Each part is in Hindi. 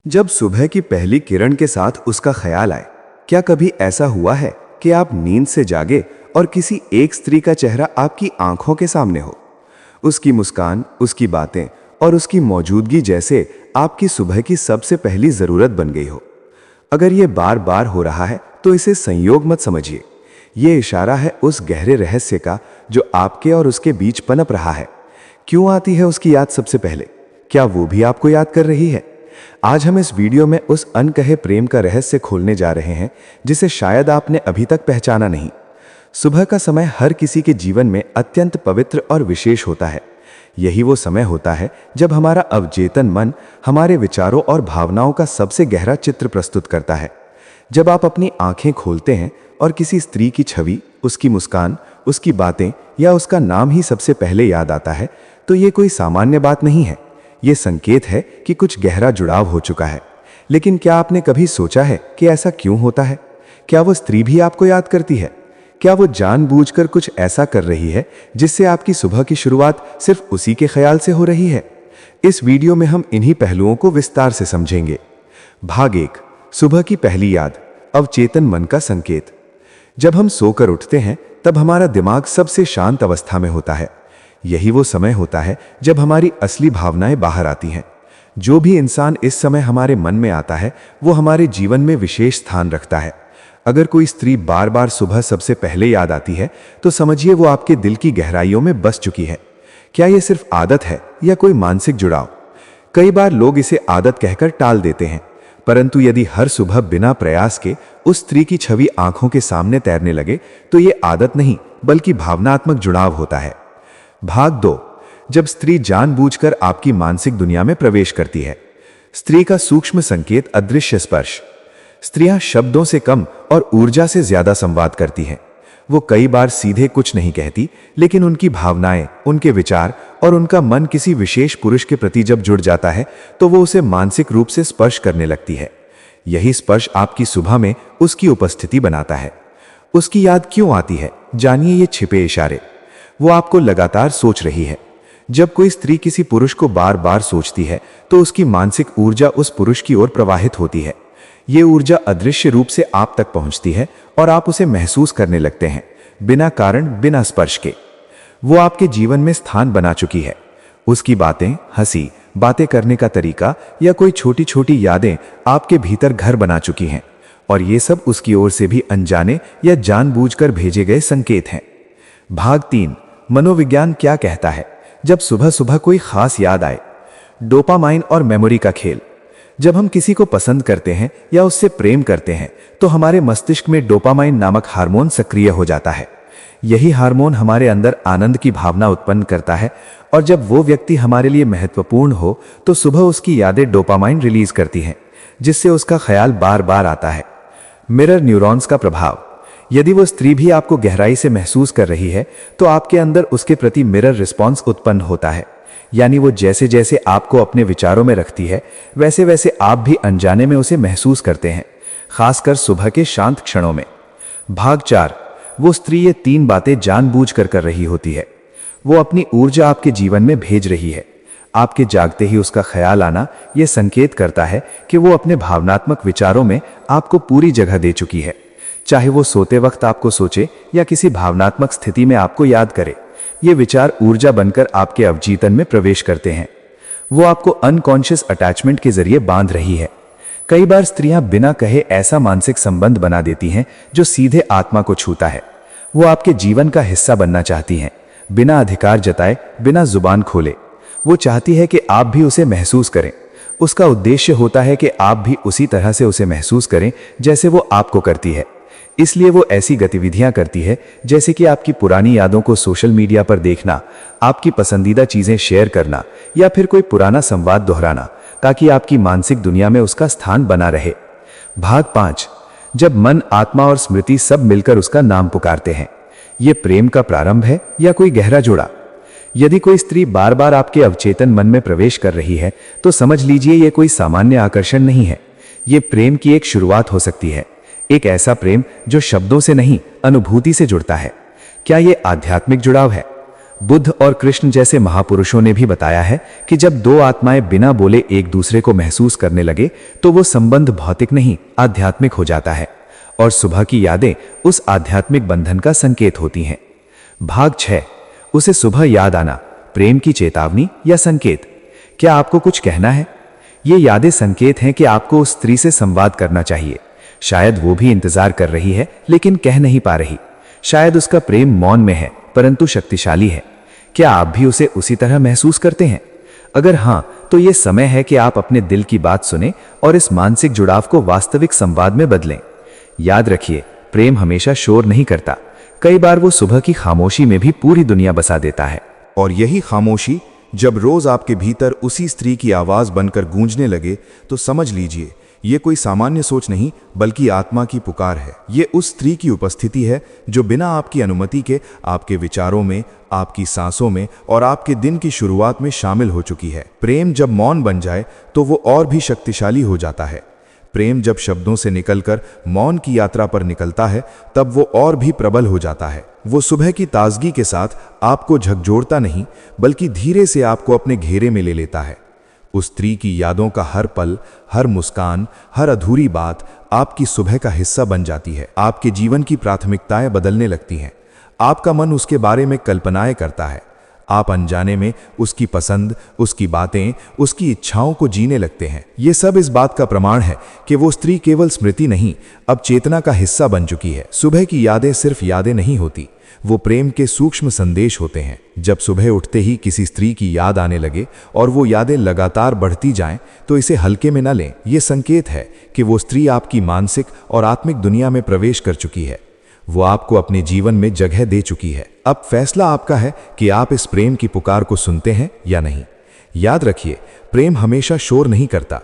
जब सुबह की पहली किरण के साथ उसका ख्याल आए, क्या कभी ऐसा हुआ है कि आप नींद से जागे और किसी एक स्त्री का चेहरा आपकी आंखों के सामने हो? उसकी मुस्कान, उसकी बातें और उसकी मौजूदगी जैसे आपकी सुबह की सबसे पहली जरूरत बन गई हो। अगर ये बार बार हो रहा है तो इसे संयोग मत समझिए। ये इशारा है उस गहरे रहस्य का जो आपके और उसके बीच पनप रहा है। क्यों आती है उसकी याद सबसे पहले? क्या वो भी आपको याद कर रही है? आज हम इस वीडियो में उस अनकहे प्रेम का रहस्य खोलने जा रहे हैं जिसे शायद आपने अभी तक पहचाना नहीं। सुबह का समय हर किसी के जीवन में अत्यंत पवित्र और विशेष होता है। यही वो समय होता है जब हमारा अवचेतन मन हमारे विचारों और भावनाओं का सबसे गहरा चित्र प्रस्तुत करता है। जब आप अपनी आंखें खोलते हैं और किसी स्त्री की छवि, उसकी मुस्कान, उसकी बातें या उसका नाम ही सबसे पहले याद आता है, तो ये कोई सामान्य बात नहीं है। ये संकेत है कि कुछ गहरा जुड़ाव हो चुका है। लेकिन क्या आपने कभी सोचा है कि ऐसा क्यों होता है? क्या वो स्त्री भी आपको याद करती है? क्या वो जानबूझकर कुछ ऐसा कर रही है जिससे आपकी सुबह की शुरुआत सिर्फ उसी के ख्याल से हो रही है? इस वीडियो में हम इन्हीं पहलुओं को विस्तार से समझेंगे। भाग 1, सुबह की पहली याद, अवचेतन मन का संकेत। जब हम सोकर उठते हैं तब हमारा दिमाग सबसे शांत अवस्था में होता है। यही वो समय होता है जब हमारी असली भावनाएं बाहर आती हैं। जो भी इंसान इस समय हमारे मन में आता है वो हमारे जीवन में विशेष स्थान रखता है। अगर कोई स्त्री बार बार सुबह सबसे पहले याद आती है तो समझिए वो आपके दिल की गहराइयों में बस चुकी है। क्या ये सिर्फ आदत है या कोई मानसिक जुड़ाव? कई बार लोग इसे आदत कहकर टाल देते हैं, परंतु यदि हर सुबह बिना प्रयास के उस स्त्री की छवि आंखों के सामने तैरने लगे तो ये आदत नहीं बल्कि भावनात्मक जुड़ाव होता है। भाग 2, जब स्त्री जानबूझकर आपकी मानसिक दुनिया में प्रवेश करती है। स्त्री का सूक्ष्म संकेत, अदृश्य स्पर्श। स्त्रियां शब्दों से कम और ऊर्जा से ज्यादा संवाद करती हैं। वो कई बार सीधे कुछ नहीं कहती, लेकिन उनकी भावनाएं, उनके विचार और उनका मन किसी विशेष पुरुष के प्रति जब जुड़ जाता है तो वो उसे मानसिक रूप से स्पर्श करने लगती है। यही स्पर्श आपकी सुबह में उसकी उपस्थिति बनाता है। उसकी याद क्यों आती है? जानिए ये छिपे इशारे। वो आपको लगातार सोच रही है। जब कोई स्त्री किसी पुरुष को बार बार सोचती है तो उसकी मानसिक ऊर्जा उस पुरुष की ओर प्रवाहित होती है। ये ऊर्जा अदृश्य रूप से आप तक पहुंचती है और आप उसे महसूस करने लगते हैं, बिना कारण, बिना स्पर्श के। वो आपके जीवन में स्थान बना चुकी है। उसकी बातें, हंसी, बातें करने का तरीका या कोई छोटी छोटी यादें आपके भीतर घर बना चुकी हैं, और ये सब उसकी ओर से भी अनजाने या जानबूझकर भेजे गए संकेत हैं। भाग 3, मनोविज्ञान क्या कहता है जब सुबह सुबह कोई खास याद आए। डोपामाइन और मेमोरी का खेल। जब हम किसी को पसंद करते हैं या उससे प्रेम करते हैं तो हमारे मस्तिष्क में डोपामाइन नामक हार्मोन सक्रिय हो जाता है। यही हार्मोन हमारे अंदर आनंद की भावना उत्पन्न करता है, और जब वो व्यक्ति हमारे लिए महत्वपूर्ण हो तो सुबह उसकी यादें डोपामाइन रिलीज करती हैं, जिससे उसका ख्याल बार बार आता है। मिरर न्यूरॉन्स का प्रभाव। यदि वो स्त्री भी आपको गहराई से महसूस कर रही है तो आपके अंदर उसके प्रति मिरर रिस्पॉन्स उत्पन्न होता है। यानी वो जैसे जैसे आपको अपने विचारों में रखती है वैसे वैसे आप भी अनजाने में उसे महसूस करते हैं, खासकर सुबह के शांत क्षणों में। भाग 4, वो स्त्री ये 3 बातें जानबूझकर कर रही होती है। वो अपनी ऊर्जा आपके जीवन में भेज रही है। आपके जागते ही उसका ख्याल आना यह संकेत करता है कि वो अपने भावनात्मक विचारों में आपको पूरी जगह दे चुकी है। चाहे वो सोते वक्त आपको सोचे या किसी भावनात्मक स्थिति में आपको याद करे, ये विचार ऊर्जा बनकर आपके अवचेतन में प्रवेश करते हैं। वो आपको अनकॉन्शियस अटैचमेंट के जरिए बांध रही है। कई बार स्त्रियां बिना कहे ऐसा मानसिक संबंध बना देती हैं जो सीधे आत्मा को छूता है। वो आपके जीवन का हिस्सा बनना चाहती हैं, बिना अधिकार जताए, बिना जुबान खोले। वो चाहती है कि आप भी उसे महसूस करें। उसका उद्देश्य होता है कि आप भी उसी तरह से उसे महसूस करें जैसे वो आपको करती है। इसलिए वो ऐसी गतिविधियां करती है जैसे कि आपकी पुरानी यादों को सोशल मीडिया पर देखना, आपकी पसंदीदा चीजें शेयर करना या फिर कोई पुराना संवाद दोहराना, ताकि आपकी मानसिक दुनिया में उसका स्थान बना रहे। भाग 5, जब मन, आत्मा और स्मृति सब मिलकर उसका नाम पुकारते हैं। ये प्रेम का प्रारंभ है या कोई गहरा जोड़ा? यदि कोई स्त्री बार बार आपके अवचेतन मन में प्रवेश कर रही है तो समझ लीजिए ये कोई सामान्य आकर्षण नहीं है। ये प्रेम की एक शुरुआत हो सकती है, एक ऐसा प्रेम जो शब्दों से नहीं, अनुभूति से जुड़ता है। क्या ये आध्यात्मिक जुड़ाव है? बुद्ध और कृष्ण जैसे महापुरुषों ने भी बताया है कि जब दो आत्माएं बिना बोले एक दूसरे को महसूस करने लगे तो वो संबंध भौतिक नहीं आध्यात्मिक हो जाता है और सुबह की यादें उस आध्यात्मिक बंधन का संकेत होती हैं। भाग 6, उसे सुबह याद आना, प्रेम की चेतावनी या संकेत। क्या आपको कुछ कहना है? ये यादें संकेत हैं कि आपको उस स्त्री से संवाद करना चाहिए। शायद वो भी इंतजार कर रही है लेकिन कह नहीं पा रही। शायद उसका प्रेम मौन में है परंतु शक्तिशाली है। क्या आप भी उसे उसी तरह महसूस करते हैं? अगर हां, तो ये समय है कि आप अपने दिल की बात सुने और इस मानसिक जुड़ाव को वास्तविक संवाद में बदलें। याद रखिए, प्रेम हमेशा शोर नहीं करता। कई बार वो सुबह की खामोशी में भी पूरी दुनिया बसा देता है। और यही खामोशी जब रोज आपके भीतर उसी स्त्री की आवाज बनकर गूंजने लगे तो समझ लीजिए ये कोई सामान्य सोच नहीं बल्कि आत्मा की पुकार है। ये उस स्त्री की उपस्थिति है जो बिना आपकी अनुमति के आपके विचारों में, आपकी सांसों में और आपके दिन की शुरुआत में शामिल हो चुकी है। प्रेम जब मौन बन जाए तो वो और भी शक्तिशाली हो जाता है। प्रेम जब शब्दों से निकलकर मौन की यात्रा पर निकलता है तब वो और भी प्रबल हो जाता है। वो सुबह की ताजगी के साथ आपको झकझोरता नहीं बल्कि धीरे से आपको अपने घेरे में ले लेता है। उस स्त्री की यादों का हर पल, हर मुस्कान, हर अधूरी बात आपकी सुबह का हिस्सा बन जाती है। आपके जीवन की प्राथमिकताएं बदलने लगती हैं। आपका मन उसके बारे में कल्पनाएं करता है। आप अनजाने में उसकी पसंद, उसकी बातें, उसकी इच्छाओं को जीने लगते हैं। ये सब इस बात का प्रमाण है कि वो स्त्री केवल स्मृति नहीं, अब चेतना का हिस्सा बन चुकी है। सुबह की यादें सिर्फ यादें नहीं होती, वो प्रेम के सूक्ष्म संदेश होते हैं। जब सुबह उठते ही किसी स्त्री की याद आने लगे और वो यादें लगातार बढ़ती जाएं, तो इसे हल्के में न लें। ये संकेत है कि वो स्त्री आपकी मानसिक और आत्मिक दुनिया में प्रवेश कर चुकी है। वो आपको अपने जीवन में जगह दे चुकी है। अब फैसला आपका है कि आप इस प्रेम की पुकार को सुनते हैं या नहीं। याद रखिए, प्रेम हमेशा शोर नहीं करता।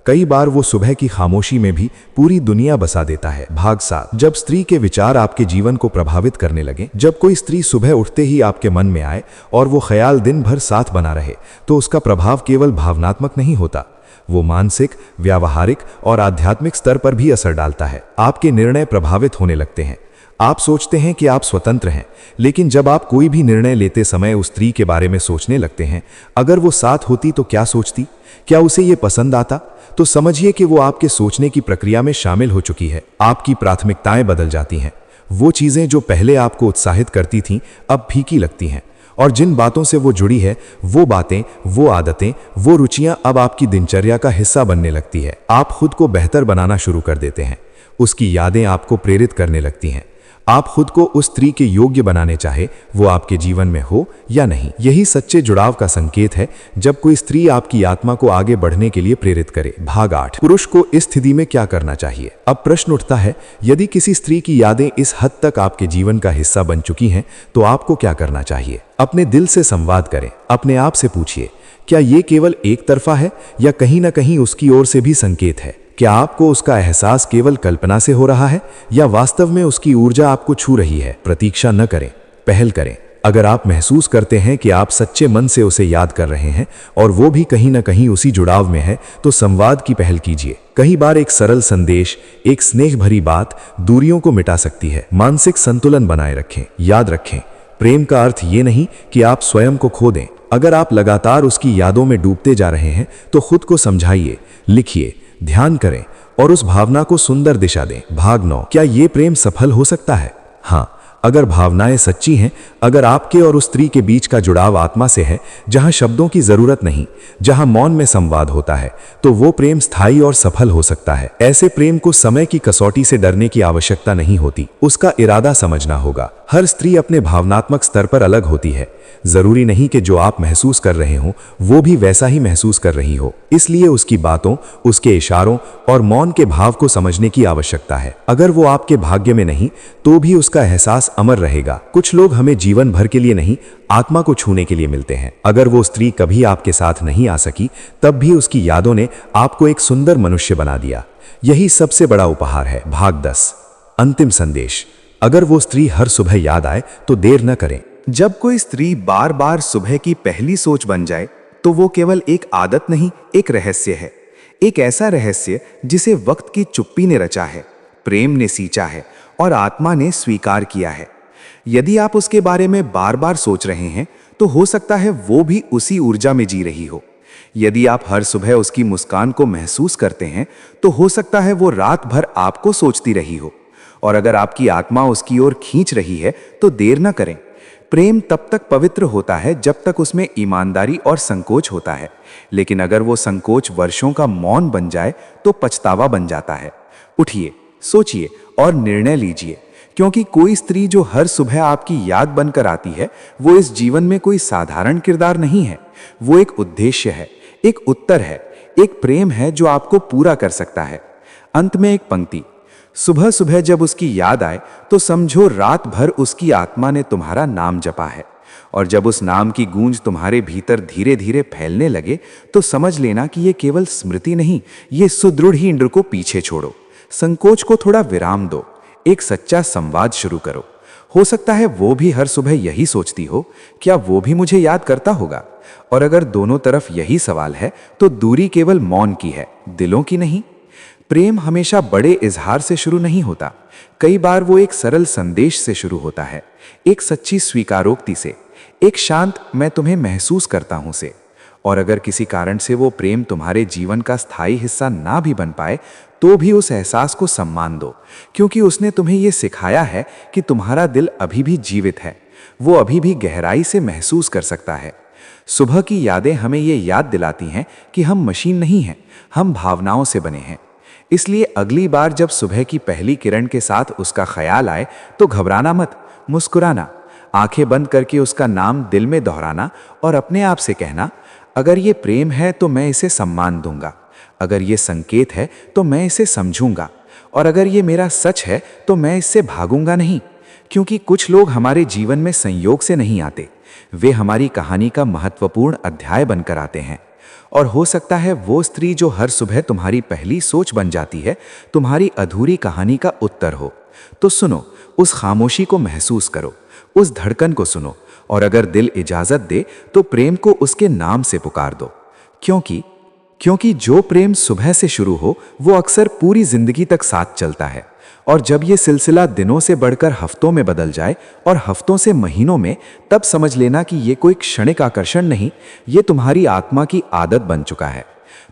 कई बार वो सुबह की खामोशी में भी पूरी दुनिया बसा देता है। भाग 7, जब स्त्री के विचार आपके जीवन को प्रभावित करने लगे। जब कोई स्त्री सुबह उठते ही आपके मन में आए और वो ख्याल दिन भर साथ बना रहे तो उसका प्रभाव केवल भावनात्मक नहीं होता, वो मानसिक, व्यावहारिक और आध्यात्मिक स्तर पर भी असर डालता है। आपके निर्णय प्रभावित होने लगते हैं। आप सोचते हैं कि आप स्वतंत्र हैं, लेकिन जब आप कोई भी निर्णय लेते समय उस स्त्री के बारे में सोचने लगते हैं, अगर वो साथ होती तो क्या सोचती, क्या उसे ये पसंद आता, तो समझिए कि वो आपके सोचने की प्रक्रिया में शामिल हो चुकी है। आपकी प्राथमिकताएं बदल जाती हैं। वो चीजें जो पहले आपको उत्साहित करती थीं अब फीकी लगती हैं और जिन बातों से वो जुड़ी है, वो बातें, वो आदतें, वो रुचियां अब आपकी दिनचर्या का हिस्सा बनने लगती है। आप खुद को बेहतर बनाना शुरू कर देते हैं। उसकी यादें आपको प्रेरित करने लगती हैं। आप खुद को उस स्त्री के योग्य बनाने चाहे वो आपके जीवन में हो या नहीं। यही सच्चे जुड़ाव का संकेत है जब कोई स्त्री आपकी आत्मा को आगे बढ़ने के लिए प्रेरित करे। भाग 8, पुरुष को इस स्थिति में क्या करना चाहिए। अब प्रश्न उठता है, यदि किसी स्त्री की यादें इस हद तक आपके जीवन का हिस्सा बन चुकी हैं तो आपको क्या करना चाहिए? अपने दिल से संवाद करें। अपने आप से पूछिए, क्या ये केवल एक तरफा है या कहीं ना कहीं उसकी ओर से भी संकेत है? क्या आपको उसका एहसास केवल कल्पना से हो रहा है या वास्तव में उसकी ऊर्जा आपको छू रही है? प्रतीक्षा न करें, पहल करें। अगर आप महसूस करते हैं कि आप सच्चे मन से उसे याद कर रहे हैं और वो भी कहीं ना कहीं उसी जुड़ाव में है, तो संवाद की पहल कीजिए। कई बार एक सरल संदेश, एक स्नेह भरी बात दूरियों को मिटा सकती है। मानसिक संतुलन बनाए रखें। याद रखें, प्रेम का अर्थ ये नहीं कि आप स्वयं को खो दें। अगर आप लगातार उसकी यादों में डूबते जा रहे हैं तो खुद को समझाइए, लिखिए, ध्यान करें और उस भावना को सुंदर दिशा दें। भाग 9, क्या ये प्रेम सफल हो सकता है? हाँ, अगर भावनाएं सच्ची हैं, अगर आपके और उस स्त्री के बीच का जुड़ाव आत्मा से है, जहां शब्दों की जरूरत नहीं, जहां मौन में संवाद होता है, तो वो प्रेम स्थायी और सफल हो सकता है। ऐसे प्रेम को समय की कसौटी से डरने की आवश्यकता नहीं होती, उसका इरादा समझना होगा। हर स्त्री अपने भावनात्मक स्तर पर अलग होती है। जरूरी नहीं कि जो आप महसूस कर रहे हो वो भी वैसा ही महसूस कर रही हो। इसलिए उसकी बातों, उसके इशारों और मौन के भाव को समझने की आवश्यकता है। अगर वो आपके भाग्य में नहीं तो भी उसका एहसास अमर रहेगा। कुछ लोग हमें जीवन भर के लिए नहीं, आत्मा को छूने के लिए मिलते हैं। अगर वो स्त्री कभी आपके साथ नहीं आ सकी, तब भी उसकी यादों ने आपको एक सुंदर मनुष्य बना दिया। यही सबसे बड़ा उपहार है। भाग 10, अंतिम संदेश। अगर वो स्त्री हर सुबह याद आए तो देर न करें। जब कोई स्त्री बार बार सुबह की पहली सोच बन जाए तो वो केवल एक आदत नहीं, एक रहस्य है। एक ऐसा रहस्य जिसे वक्त की चुप्पी ने रचा है, प्रेम ने सींचा है और आत्मा ने स्वीकार किया है। यदि आप उसके बारे में बार बार सोच रहे हैं तो हो सकता है वो भी उसी ऊर्जा में जी रही हो। यदि आप हर सुबह उसकी मुस्कान को महसूस करते हैं तो हो सकता है वो रात भर आपको सोचती रही हो। और अगर आपकी आत्मा उसकी ओर खींच रही है तो देर न करें। प्रेम तब तक पवित्र होता है जब तक उसमें ईमानदारी और संकोच होता है, लेकिन अगर वो संकोच वर्षों का मौन बन जाए तो पछतावा बन जाता है। उठिए, सोचिए और निर्णय लीजिए, क्योंकि कोई स्त्री जो हर सुबह आपकी याद बनकर आती है वो इस जीवन में कोई साधारण किरदार नहीं है। वो एक उद्देश्य है, एक उत्तर है, एक प्रेम है जो आपको पूरा कर सकता है। अंत में एक पंक्ति, सुबह सुबह जब उसकी याद आए तो समझो रात भर उसकी आत्मा ने तुम्हारा नाम जपा है। और जब उस नाम की गूंज तुम्हारे भीतर धीरे धीरे फैलने लगे तो समझ लेना कि ये केवल स्मृति नहीं, ये सुदृढ़ ही इंद्र को पीछे छोड़ो। संकोच को थोड़ा विराम दो, एक सच्चा संवाद शुरू करो। हो सकता है वो भी हर सुबह यही सोचती हो, क्या वो भी मुझे याद करता होगा? और अगर दोनों तरफ यही सवाल है तो दूरी केवल मौन की है, दिलों की नहीं। प्रेम हमेशा बड़े इजहार से शुरू नहीं होता, कई बार वो एक सरल संदेश से शुरू होता है, एक सच्ची स्वीकारोक्ति से, एक शांत मैं तुम्हें महसूस करता हूं से। और अगर किसी कारण से वो प्रेम तुम्हारे जीवन का स्थायी हिस्सा ना भी बन पाए तो भी उस एहसास को सम्मान दो, क्योंकि उसने तुम्हें ये सिखाया है कि तुम्हारा दिल अभी भी जीवित है, वो अभी भी गहराई से महसूस कर सकता है। सुबह की यादें हमें ये याद दिलाती हैं कि हम मशीन नहीं हैं, हम भावनाओं से बने हैं। इसलिए अगली बार जब सुबह की पहली किरण के साथ उसका ख्याल आए तो घबराना मत, मुस्कुराना, आंखें बंद करके उसका नाम दिल में दोहराना और अपने आप से कहना, अगर ये प्रेम है तो मैं इसे सम्मान दूंगा, अगर ये संकेत है तो मैं इसे समझूंगा, और अगर ये मेरा सच है तो मैं इससे भागूंगा नहीं। क्योंकि कुछ लोग हमारे जीवन में संयोग से नहीं आते, वे हमारी कहानी का महत्वपूर्ण अध्याय बनकर आते हैं। और हो सकता है वो स्त्री जो हर सुबह तुम्हारी पहली सोच बन जाती है, तुम्हारी अधूरी कहानी का उत्तर हो। तो सुनो, उस खामोशी को महसूस करो, उस धड़कन को सुनो, और अगर दिल इजाजत दे तो प्रेम को उसके नाम से पुकार दो। क्योंकि जो प्रेम सुबह से शुरू हो वो अक्सर पूरी जिंदगी तक साथ चलता है। और जब ये सिलसिला दिनों से बढ़कर हफ्तों में बदल जाए और हफ्तों से महीनों में, तब समझ लेना कि ये कोई क्षणिक आकर्षण नहीं, ये तुम्हारी आत्मा की आदत बन चुका है।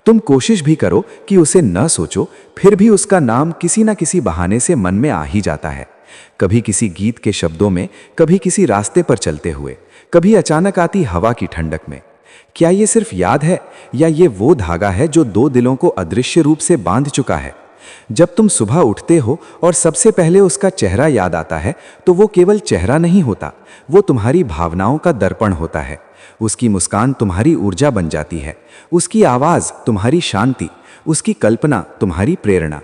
तुम कोशिश भी करो कि उसे न सोचो, फिर भी उसका नाम किसी न किसी बहाने से मन में आ ही जाता है। कभी किसी गीत के शब्दों में, कभी किसी रास्ते पर चलते हुए, कभी अचानक आती हवा की ठंडक में। क्या ये सिर्फ याद है या ये वो धागा है जो दो दिलों को अदृश्य रूप से बांध चुका है? जब तुम सुबह उठते हो और सबसे पहले उसका चेहरा याद आता है तो वो केवल चेहरा नहीं होता, वो तुम्हारी भावनाओं का दर्पण होता है। उसकी मुस्कान तुम्हारी ऊर्जा बन जाती है, उसकी आवाज़ तुम्हारी शांति, उसकी कल्पना तुम्हारी प्रेरणा।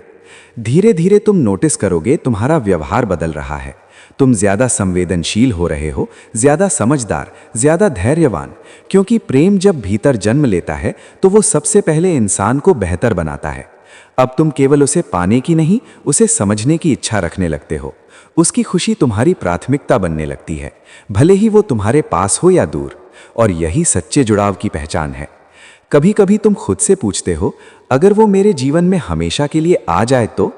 धीरे धीरे तुम नोटिस करोगे तुम्हारा व्यवहार बदल रहा है। तुम ज्यादा संवेदनशील हो रहे हो, ज्यादा समझदार, ज्यादा धैर्यवान। क्योंकि प्रेम जब भीतर जन्म लेता है तो वो सबसे पहले इंसान को बेहतर बनाता है। अब तुम केवल उसे पाने की नहीं, उसे समझने की इच्छा रखने लगते हो। उसकी खुशी तुम्हारी प्राथमिकता बनने लगती है, भले ही वो तुम्हारे पास हो या दूर। और यही सच्चे जुड़ाव की पहचान है। कभी कभी तुम खुद से पूछते हो, अगर वो मेरे जीवन में हमेशा के लिए आ जाए तो?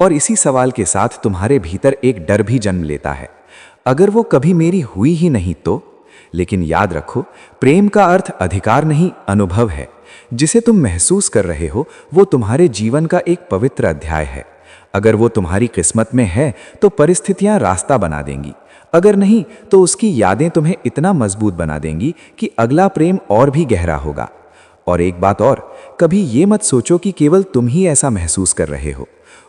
और इसी सवाल के साथ तुम्हारे भीतर एक डर भी जन्म लेता है, अगर वो कभी मेरी हुई ही नहीं तो? लेकिन याद रखो, प्रेम का अर्थ अधिकार नहीं, अनुभव है। जिसे तुम महसूस कर रहे हो वो तुम्हारे जीवन का एक पवित्र अध्याय है। अगर वो तुम्हारी किस्मत में है तो परिस्थितियां रास्ता बना देंगी, अगर नहीं तो उसकी यादें तुम्हें इतना मजबूत बना देंगी कि अगला प्रेम और भी गहरा होगा। और एक बात और, कभी ये मत सोचो कि केवल तुम ही ऐसा महसूस कर रहे हो।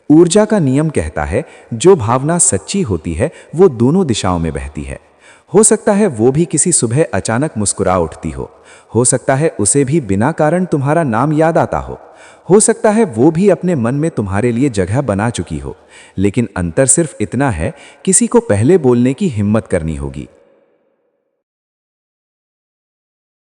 ऊर्जा का नियम कहता है, जो भावना सच्ची होती है वो दोनों दिशाओं में बहती है। हो सकता है वो भी किसी सुबह अचानक मुस्कुरा उठती हो सकता है उसे भी बिना कारण तुम्हारा नाम याद आता हो सकता है वो भी अपने मन में तुम्हारे लिए जगह बना चुकी हो। लेकिन अंतर सिर्फ इतना है, किसी को पहले बोलने की हिम्मत करनी होगी